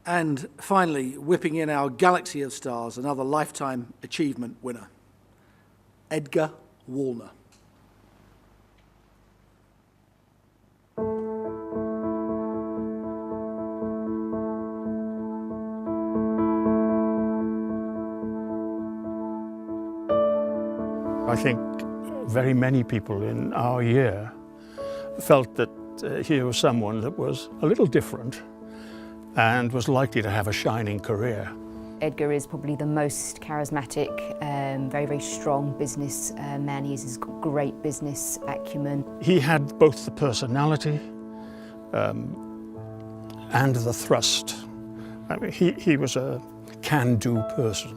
And finally, whipping in our galaxy of stars, another Lifetime Achievement winner, Edgar Wallner. I think very many people in our year felt that he was someone that was a little different and was likely to have a shining career. Edgar is probably the most charismatic, very, very strong business man. He's got great business acumen. He had both the personality and the thrust. I mean, he was a can-do person.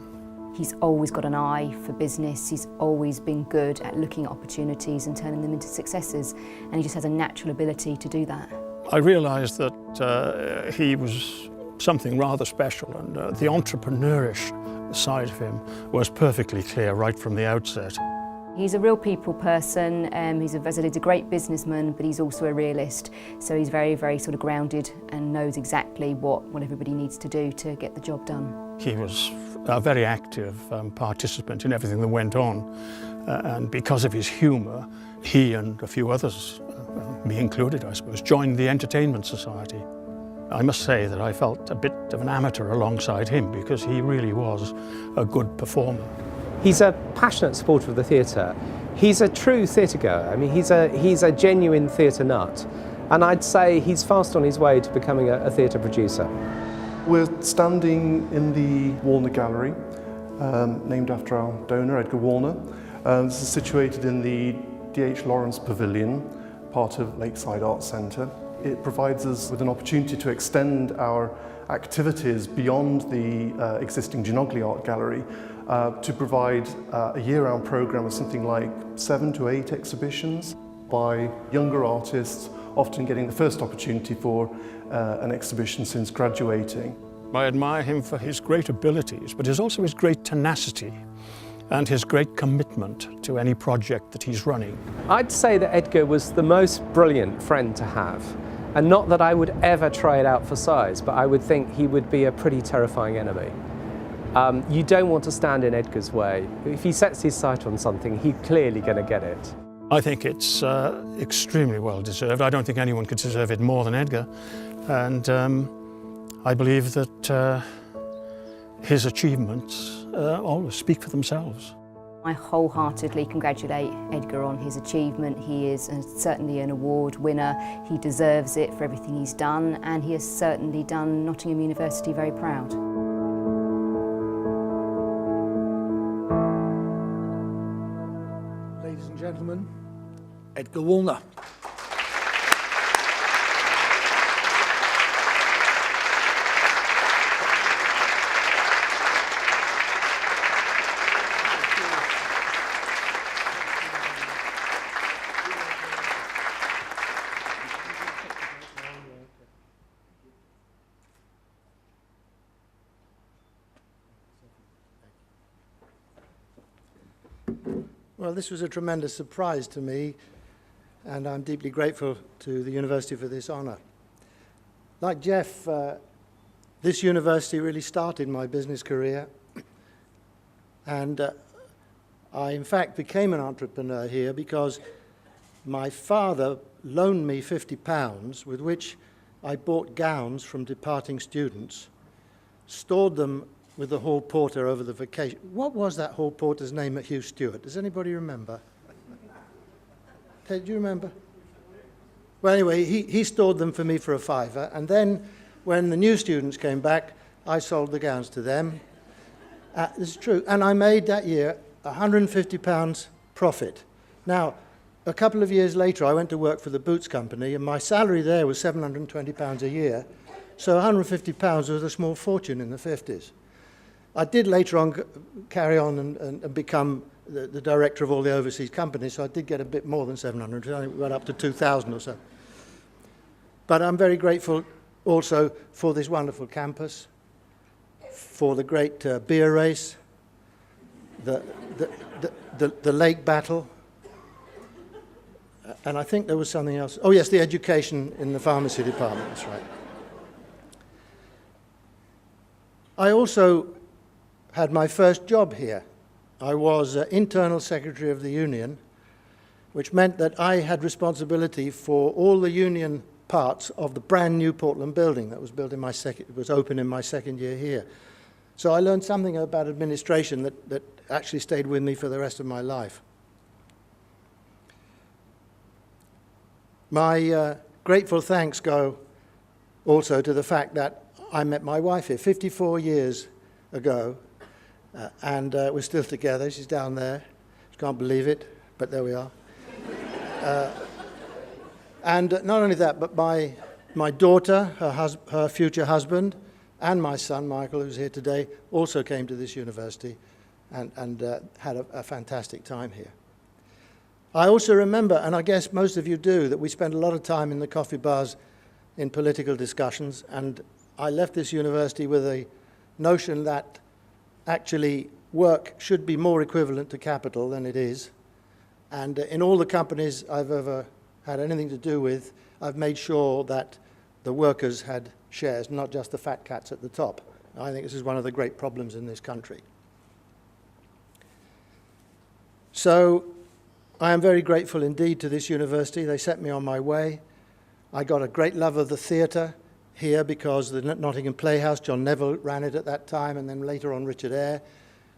He's always got an eye for business. He's always been good at looking at opportunities and turning them into successes. And he just has a natural ability to do that. I realised that he was something rather special, and the entrepreneurish side of him was perfectly clear right from the outset. He's a real people person. He's a great businessman, but he's also a realist. So he's very, very sort of grounded and knows exactly what everybody needs to do to get the job done. He was a very active participant in everything that went on, and because of his humour, he and a few others, me included I suppose, joined the Entertainment Society. I must say that I felt a bit of an amateur alongside him because he really was a good performer. He's a passionate supporter of the theatre. He's a true theatre goer. I mean, he's a genuine theatre nut. And I'd say he's fast on his way to becoming a theatre producer. We're standing in the Wallner Gallery, named after our donor, Edgar Wallner. This is situated in the D.H. Lawrence Pavilion, part of Lakeside Arts Centre. It provides us with an opportunity to extend our activities beyond the existing Ginogli Art Gallery to provide a year-round programme of something like 7 to 8 exhibitions by younger artists, often getting the first opportunity for an exhibition since graduating. I admire him for his great abilities, but also his great tenacity and his great commitment to any project that he's running. I'd say that Edgar was the most brilliant friend to have. And not that I would ever try it out for size, but I would think he would be a pretty terrifying enemy. You don't want to stand in Edgar's way. If he sets his sight on something, he's clearly going to get it. I think it's extremely well deserved. I don't think anyone could deserve it more than Edgar. And I believe that his achievements always speak for themselves. I wholeheartedly congratulate Edgar on his achievement. He is certainly an award winner. He deserves it for everything he's done, and he has certainly done Nottingham University very proud. Ladies and gentlemen, Edgar Wallner. Well, this was a tremendous surprise to me, and I'm deeply grateful to the university for this honour. Like Jeff, this university really started my business career, and I in fact became an entrepreneur here because my father loaned me £50 with which I bought gowns from departing students, stored them with the hall porter over the vacation. What was that hall porter's name at Hugh Stewart? Does anybody remember? Ted, do you remember? Well, anyway, he stored them for me for a £5, and then when the new students came back, I sold the gowns to them. This is true, and I made that year £150 profit. Now, a couple of years later, I went to work for the Boots Company, and my salary there was £720 a year, so £150 was a small fortune in the 50s. I did later on carry on and become the director of all the overseas companies, so I did get a bit more than 700, I went up to 2,000 or so. But I'm very grateful also for this wonderful campus, for the great beer race, the lake battle, and I think there was something else. Oh yes, the education in the pharmacy department, that's right. I also had my first job here. I was internal secretary of the union, which meant that I had responsibility for all the union parts of the brand new Portland building that was built in it was open in my second year here. So I learned something about administration that actually stayed with me for the rest of my life. My grateful thanks go also to the fact that I met my wife here 54 years ago, and we're still together. She's down there. She can't believe it, but there we are. And not only that, but my daughter, her future husband, and my son, Michael, who's here today, also came to this university and had a fantastic time here. I also remember, and I guess most of you do, that we spent a lot of time in the coffee bars in political discussions, and I left this university with a notion that actually work should be more equivalent to capital than it is. And in all the companies I've ever had anything to do with, I've made sure that the workers had shares, not just the fat cats at the top. I think this is one of the great problems in this country. So I am very grateful indeed to this university. They set me on my way. I got a great love of the theatre here because the Nottingham Playhouse, John Neville ran it at that time, and then later on Richard Eyre.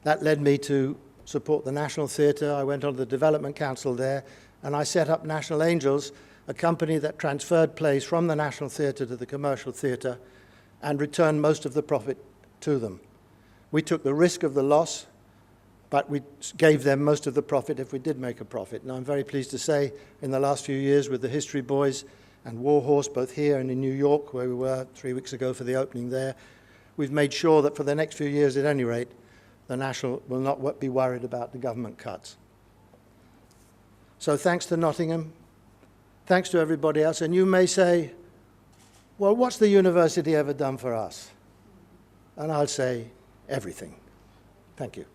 That led me to support the National Theatre. I went on the Development Council there, and I set up National Angels, a company that transferred plays from the National Theatre to the Commercial Theatre and returned most of the profit to them. We took the risk of the loss, but we gave them most of the profit if we did make a profit. And I'm very pleased to say in the last few years with the History Boys and Warhorse, both here and in New York, where we were 3 weeks ago for the opening there, we've made sure that for the next few years at any rate, the National will not be worried about the government cuts. So thanks to Nottingham, thanks to everybody else. And you may say, well, what's the university ever done for us? And I'll say, everything. Thank you.